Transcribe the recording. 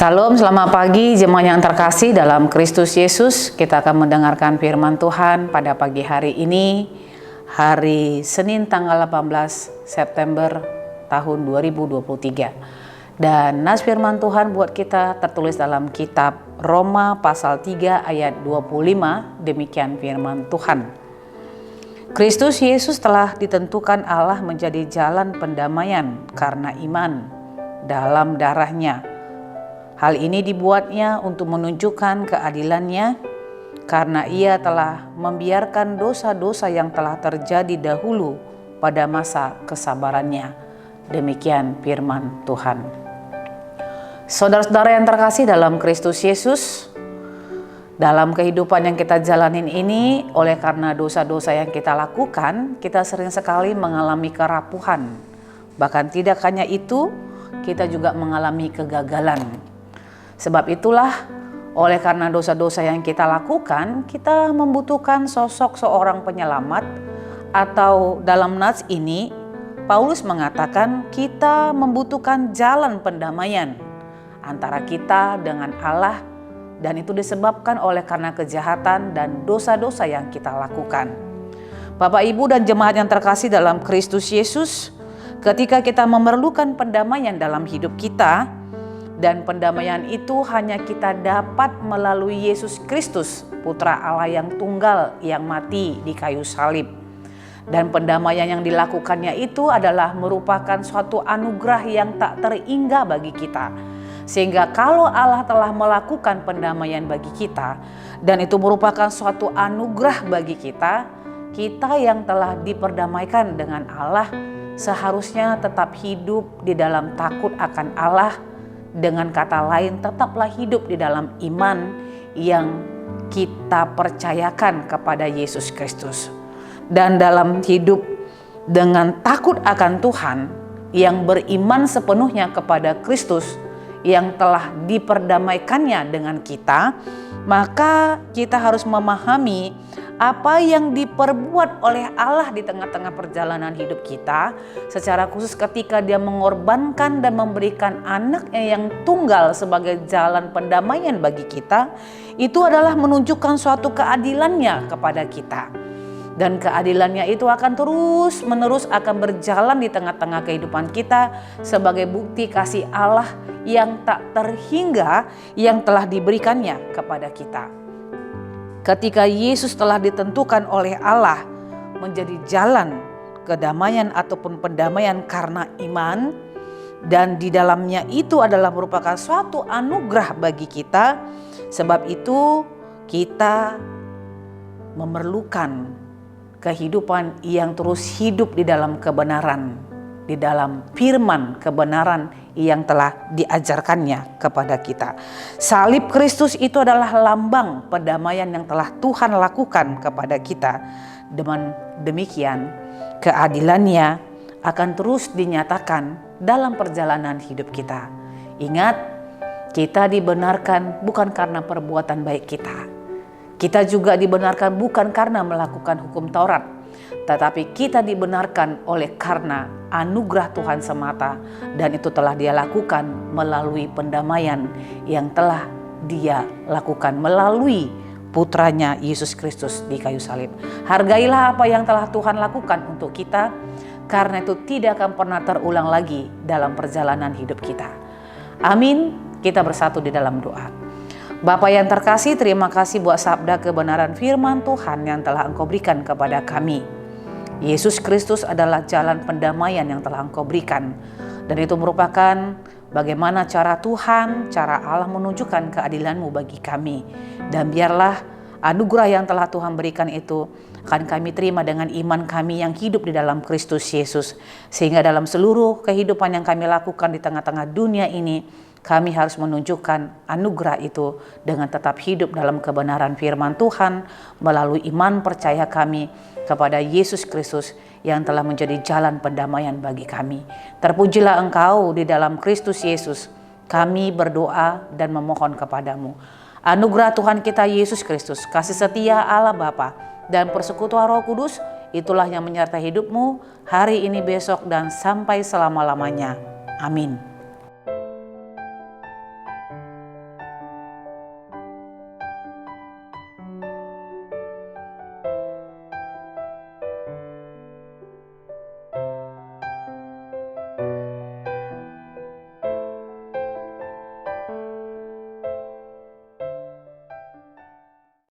Salam, selamat pagi jemaat yang terkasih dalam Kristus Yesus. Kita akan mendengarkan firman Tuhan pada pagi hari ini, hari Senin tanggal 18 September tahun 2023. Dan nas firman Tuhan buat kita tertulis dalam kitab Roma pasal 3 ayat 25, demikian firman Tuhan. Kristus Yesus telah ditentukan Allah menjadi jalan pendamaian karena iman dalam darahnya. Hal ini dibuatnya untuk menunjukkan keadilannya karena ia telah membiarkan dosa-dosa yang telah terjadi dahulu pada masa kesabarannya. Demikian firman Tuhan. Saudara-saudara yang terkasih dalam Kristus Yesus, dalam kehidupan yang kita jalanin ini, oleh karena dosa-dosa yang kita lakukan, kita sering sekali mengalami kerapuhan. Bahkan tidak hanya itu, kita juga mengalami kegagalan. Sebab itulah, oleh karena dosa-dosa yang kita lakukan, kita membutuhkan sosok seorang penyelamat, atau dalam nats ini, Paulus mengatakan kita membutuhkan jalan pendamaian antara kita dengan Allah, dan itu disebabkan oleh karena kejahatan dan dosa-dosa yang kita lakukan. Bapak, Ibu, dan jemaat yang terkasih dalam Kristus Yesus, ketika kita memerlukan pendamaian dalam hidup kita, dan pendamaian itu hanya kita dapat melalui Yesus Kristus, Putra Allah yang tunggal yang mati di kayu salib. Dan pendamaian yang dilakukannya itu adalah merupakan suatu anugerah yang tak terhingga bagi kita. Sehingga kalau Allah telah melakukan pendamaian bagi kita, dan itu merupakan suatu anugerah bagi kita, kita yang telah diperdamaikan dengan Allah seharusnya tetap hidup di dalam takut akan Allah. Dengan kata lain, tetaplah hidup di dalam iman yang kita percayakan kepada Yesus Kristus. Dan dalam hidup dengan takut akan Tuhan, yang beriman sepenuhnya kepada Kristus yang telah diperdamaikannya dengan kita, maka kita harus memahami apa yang diperbuat oleh Allah di tengah-tengah perjalanan hidup kita, secara khusus ketika Dia mengorbankan dan memberikan anaknya yang tunggal sebagai jalan pendamaian bagi kita, itu adalah menunjukkan suatu keadilannya kepada kita. Dan keadilannya itu akan terus menerus akan berjalan di tengah-tengah kehidupan kita sebagai bukti kasih Allah yang tak terhingga yang telah diberikannya kepada kita. Ketika Yesus telah ditentukan oleh Allah menjadi jalan kedamaian ataupun pendamaian karena iman, dan di dalamnya itu adalah merupakan suatu anugerah bagi kita. Sebab itu kita memerlukan kehidupan yang terus hidup di dalam kebenaran, di dalam firman kebenaran yang telah diajarkannya kepada kita. Salib Kristus itu adalah lambang pendamaian yang telah Tuhan lakukan kepada kita. Dengan demikian, keadilannya akan terus dinyatakan dalam perjalanan hidup kita. Ingat, kita dibenarkan bukan karena perbuatan baik kita. Kita juga dibenarkan bukan karena melakukan hukum Taurat, tetapi kita dibenarkan oleh karena anugerah Tuhan semata, dan itu telah Dia lakukan melalui pendamaian yang telah Dia lakukan melalui putranya Yesus Kristus di kayu salib. Hargailah apa yang telah Tuhan lakukan untuk kita, karena itu tidak akan pernah terulang lagi dalam perjalanan hidup kita. Amin. Kita bersatu di dalam doa. Bapa yang terkasih, terima kasih buat sabda kebenaran firman Tuhan yang telah Engkau berikan kepada kami. Yesus Kristus adalah jalan pendamaian yang telah Engkau berikan. Dan itu merupakan bagaimana cara Tuhan, cara Allah menunjukkan keadilan-Mu bagi kami. Dan biarlah anugerah yang telah Tuhan berikan itu akan kami terima dengan iman kami yang hidup di dalam Kristus Yesus. Sehingga dalam seluruh kehidupan yang kami lakukan di tengah-tengah dunia ini, kami harus menunjukkan anugerah itu dengan tetap hidup dalam kebenaran firman Tuhan melalui iman percaya kami kepada Yesus Kristus yang telah menjadi jalan pendamaian bagi kami. Terpujilah Engkau di dalam Kristus Yesus. Kami berdoa dan memohon kepadamu. Anugerah Tuhan kita Yesus Kristus, kasih setia Allah Bapa, dan persekutuan Roh Kudus, itulah yang menyertai hidupmu hari ini, besok, dan sampai selama-lamanya. Amin.